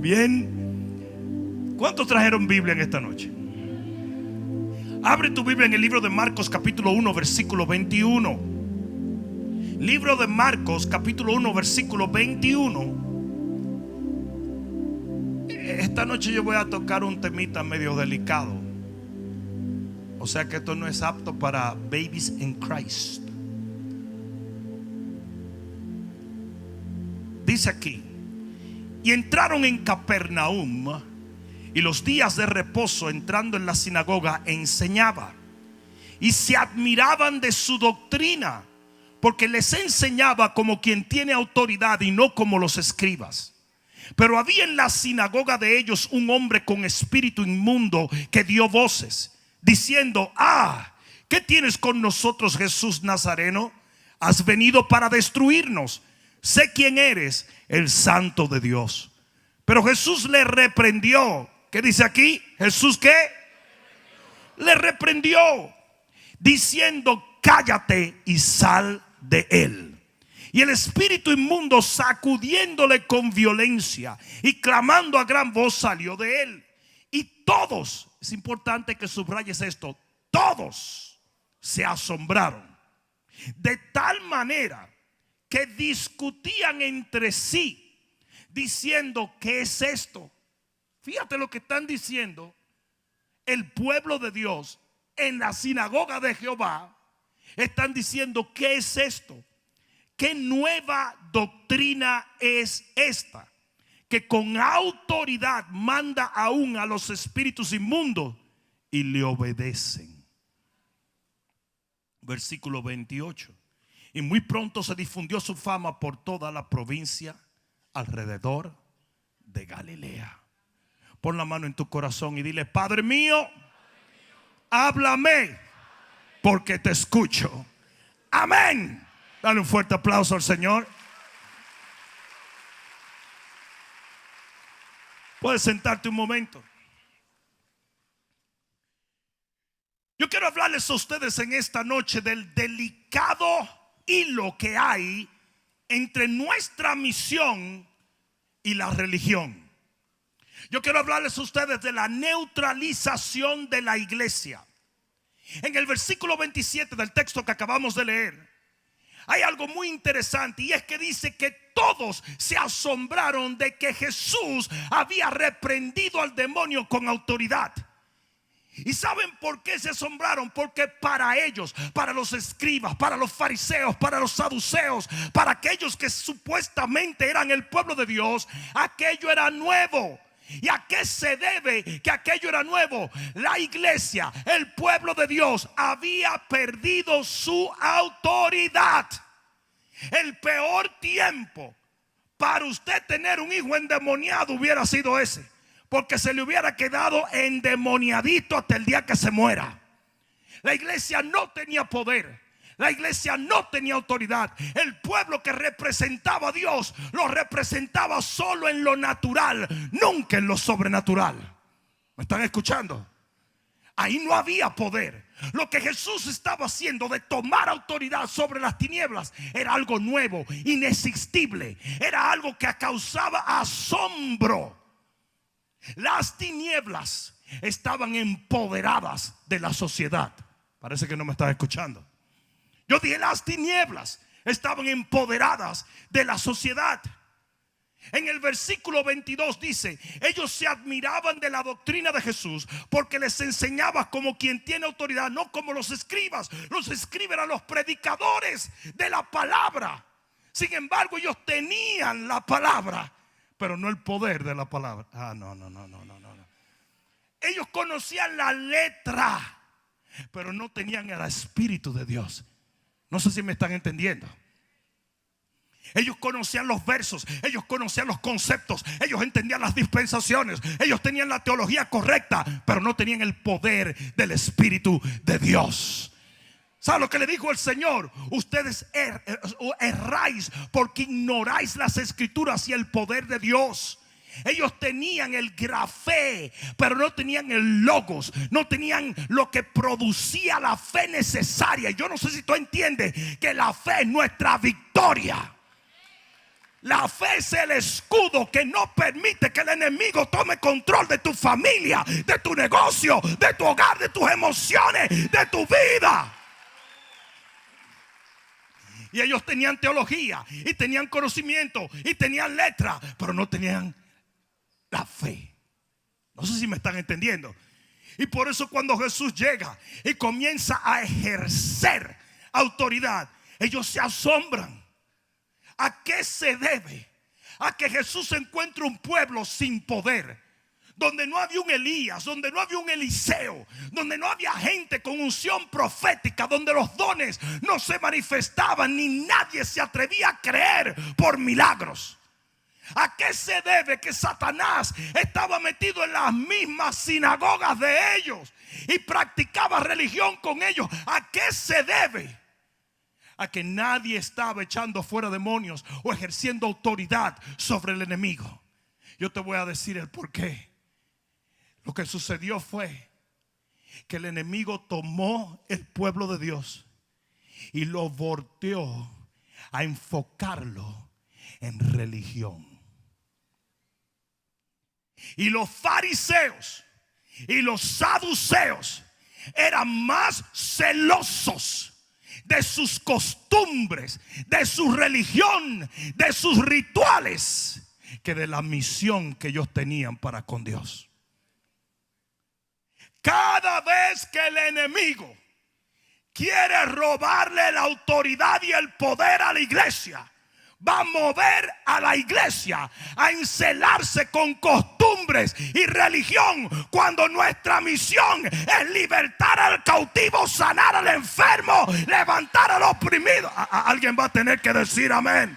Bien. ¿Cuántos trajeron Biblia en esta noche? Abre tu Biblia en el libro de Marcos capítulo 1 versículo 21. Libro de Marcos capítulo 1 versículo 21. Esta noche yo voy a tocar un temita medio delicado. O sea que esto no es apto para babies in Christ. Dice aquí: y entraron en Capernaum, y los días de reposo, entrando en la sinagoga, enseñaba. Y se admiraban de su doctrina, porque les enseñaba como quien tiene autoridad y no como los escribas. Pero había en la sinagoga de ellos un hombre con espíritu inmundo que dio voces, diciendo: ¿qué tienes con nosotros, Jesús Nazareno? Has venido para destruirnos. Sé quién eres, el Santo de Dios. Pero Jesús le reprendió. ¿Qué dice aquí? ¿Jesús qué? Le reprendió, diciendo: cállate y sal de él. Y el espíritu inmundo, sacudiéndole con violencia y clamando a gran voz, salió de él. Y todos, es importante que subrayes esto, todos se asombraron, de tal manera que discutían entre sí, diciendo: ¿qué es esto? Fíjate lo que están diciendo el pueblo de Dios en la sinagoga de Jehová. Están diciendo: ¿qué es esto? ¿Qué nueva doctrina es esta? Que con autoridad manda aún a los espíritus inmundos y le obedecen. Versículo 28. Y muy pronto se difundió su fama por toda la provincia alrededor de Galilea. Pon la mano en tu corazón y dile: Padre mío, háblame, porque te escucho. Amén. Dale un fuerte aplauso al Señor. Puedes sentarte un momento. Yo quiero hablarles a ustedes en esta noche del delicado hilo que hay entre nuestra misión y la religión. Yo quiero hablarles a ustedes de la neutralización de la iglesia. En el versículo 27 del texto que acabamos de leer, hay algo muy interesante, y es que dice que todos se asombraron de que Jesús había reprendido al demonio con autoridad. ¿Y saben por qué se asombraron? Porque para ellos, para los escribas, para los fariseos, para los saduceos, para aquellos que supuestamente eran el pueblo de Dios, aquello era nuevo. ¿Y a qué se debe que aquello era nuevo? La iglesia, el pueblo de Dios, había perdido su autoridad. El peor tiempo para usted tener un hijo endemoniado hubiera sido ese, porque se le hubiera quedado endemoniadito hasta el día que se muera. La iglesia no tenía poder. La iglesia no tenía autoridad. El pueblo que representaba a Dios lo representaba solo en lo natural, nunca en lo sobrenatural. ¿Me están escuchando? Ahí no había poder. Lo que Jesús estaba haciendo de tomar autoridad sobre las tinieblas era algo nuevo, inexistible. Era algo que causaba asombro. Las tinieblas estaban empoderadas de la sociedad. Parece que no me estás escuchando. Yo dije: las tinieblas estaban empoderadas de la sociedad. En el versículo 22 dice: ellos se admiraban de la doctrina de Jesús, porque les enseñaba como quien tiene autoridad, no como los escribas. Los escribas eran los predicadores de la palabra. Sin embargo, ellos tenían la palabra, pero no el poder de la palabra. No. Ellos conocían la letra, pero no tenían el Espíritu de Dios. No sé si me están entendiendo. Ellos conocían los versos, ellos conocían los conceptos, ellos entendían las dispensaciones, ellos tenían la teología correcta, pero no tenían el poder del Espíritu de Dios. ¿Sabe lo que le dijo el Señor? Ustedes erráis porque ignoráis las escrituras y el poder de Dios. Ellos tenían el grafé, pero no tenían el logos, no tenían lo que producía la fe necesaria. Yo no sé si tú entiendes que la fe es nuestra victoria. La fe es el escudo que no permite que el enemigo tome control de tu familia, de tu negocio, de tu hogar, de tus emociones, de tu vida. Y ellos tenían teología y tenían conocimiento y tenían letra, pero no tenían la fe. No sé si me están entendiendo. Y por eso cuando Jesús llega y comienza a ejercer autoridad, ellos se asombran. ¿A qué se debe? A que Jesús encuentre un pueblo sin poder, donde no había un Elías, donde no había un Eliseo, donde no había gente con unción profética, donde los dones no se manifestaban ni nadie se atrevía a creer por milagros. ¿A qué se debe que Satanás estaba metido en las mismas sinagogas de ellos y practicaba religión con ellos? ¿A qué se debe? A que nadie estaba echando fuera demonios o ejerciendo autoridad sobre el enemigo. Yo te voy a decir el por qué. Lo que sucedió fue que el enemigo tomó el pueblo de Dios y lo volteó a enfocarlo en religión. Y los fariseos y los saduceos eran más celosos de sus costumbres, de su religión, de sus rituales, que de la misión que ellos tenían para con Dios. Cada vez que el enemigo quiere robarle la autoridad y el poder a la iglesia, va a mover a la iglesia a encelarse con costumbres y religión, cuando nuestra misión es libertar al cautivo, sanar al enfermo, levantar al oprimido. Alguien va a tener que decir amén.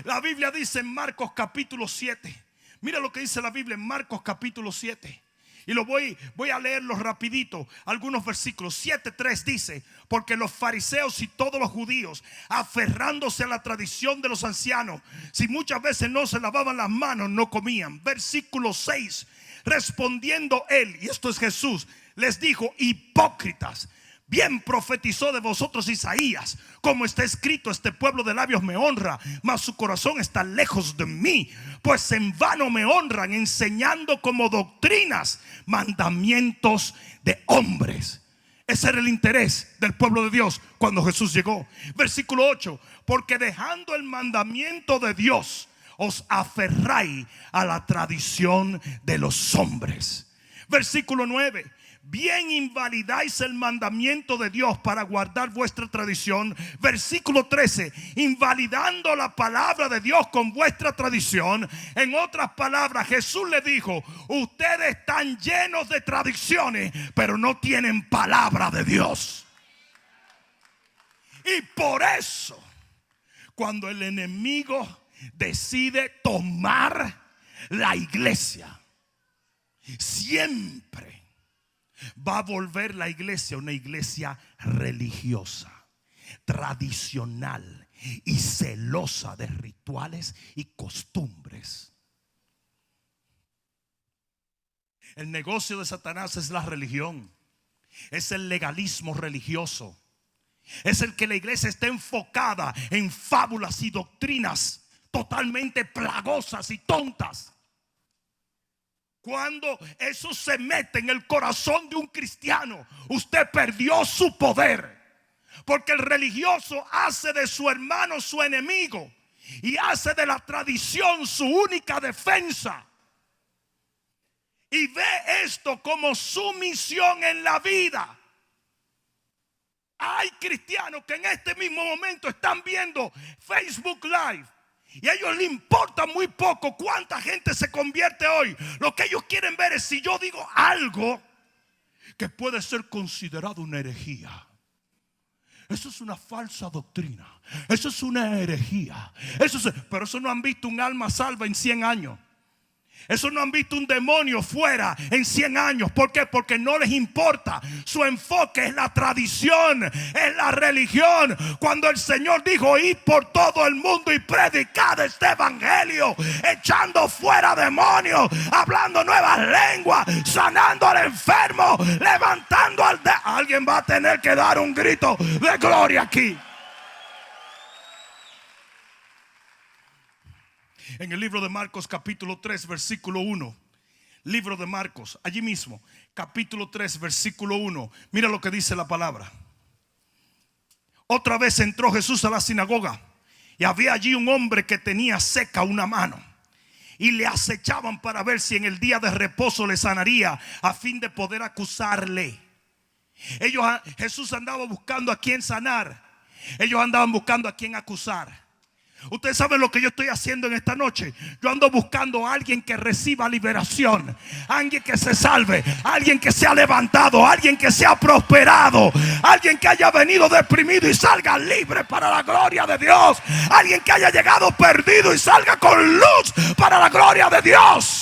La Biblia dice en Marcos capítulo 7. Mira lo que dice la Biblia en Marcos capítulo 7. Y voy a leerlo rapidito. Algunos versículos. 7:3 dice: porque los fariseos y todos los judíos, aferrándose a la tradición de los ancianos, si muchas veces no se lavaban las manos, no comían. Versículo 6: respondiendo él, y esto es Jesús, les dijo: hipócritas, bien profetizó de vosotros Isaías, como está escrito: este pueblo de labios me honra, mas su corazón está lejos de mí, pues en vano me honran, enseñando como doctrinas mandamientos de hombres. Ese era el interés del pueblo de Dios cuando Jesús llegó. Versículo 8: porque dejando el mandamiento de Dios, os aferráis a la tradición de los hombres. Versículo 9: bien invalidáis el mandamiento de Dios para guardar vuestra tradición. Versículo 13: invalidando la palabra de Dios con vuestra tradición. En otras palabras, Jesús le dijo: ustedes están llenos de tradiciones, pero no tienen palabra de Dios. Y por eso, cuando el enemigo decide tomar la iglesia, siempre va a volver la iglesia una iglesia religiosa, tradicional y celosa de rituales y costumbres. El negocio de Satanás es la religión, es el legalismo religioso, es el que la iglesia está enfocada en fábulas y doctrinas totalmente plagosas y tontas. Cuando eso se mete en el corazón de un cristiano, usted perdió su poder. Porque el religioso hace de su hermano su enemigo y hace de la tradición su única defensa. Y ve esto como su misión en la vida. Hay cristianos que en este mismo momento están viendo Facebook Live y a ellos les importa muy poco cuánta gente se convierte hoy. Lo que ellos quieren ver es si yo digo algo que puede ser considerado una herejía. Eso es una falsa doctrina. Eso es una herejía. Pero eso no han visto un alma salva en 100 años. Eso no han visto un demonio fuera en 100 años. ¿Por qué? Porque no les importa. Su enfoque es la tradición, es la religión. Cuando el Señor dijo: id por todo el mundo y predicad este evangelio, echando fuera demonios, hablando nuevas lenguas, sanando al enfermo, levantando al alguien va a tener que dar un grito de gloria aquí. En el libro de Marcos capítulo 3 versículo 1. Libro de Marcos, allí mismo, capítulo 3 versículo 1. Mira lo que dice la palabra. Otra vez entró Jesús a la sinagoga y había allí un hombre que tenía seca una mano. Y le acechaban para ver si en el día de reposo le sanaría, a fin de poder acusarle. Jesús andaba buscando a quien sanar. Ellos andaban buscando a quien acusar. Ustedes saben lo que yo estoy haciendo en esta noche. Yo ando buscando a alguien que reciba liberación, alguien que se salve, alguien que se ha levantado, alguien que se ha prosperado, alguien que haya venido deprimido y salga libre para la gloria de Dios, alguien que haya llegado perdido y salga con luz para la gloria de Dios.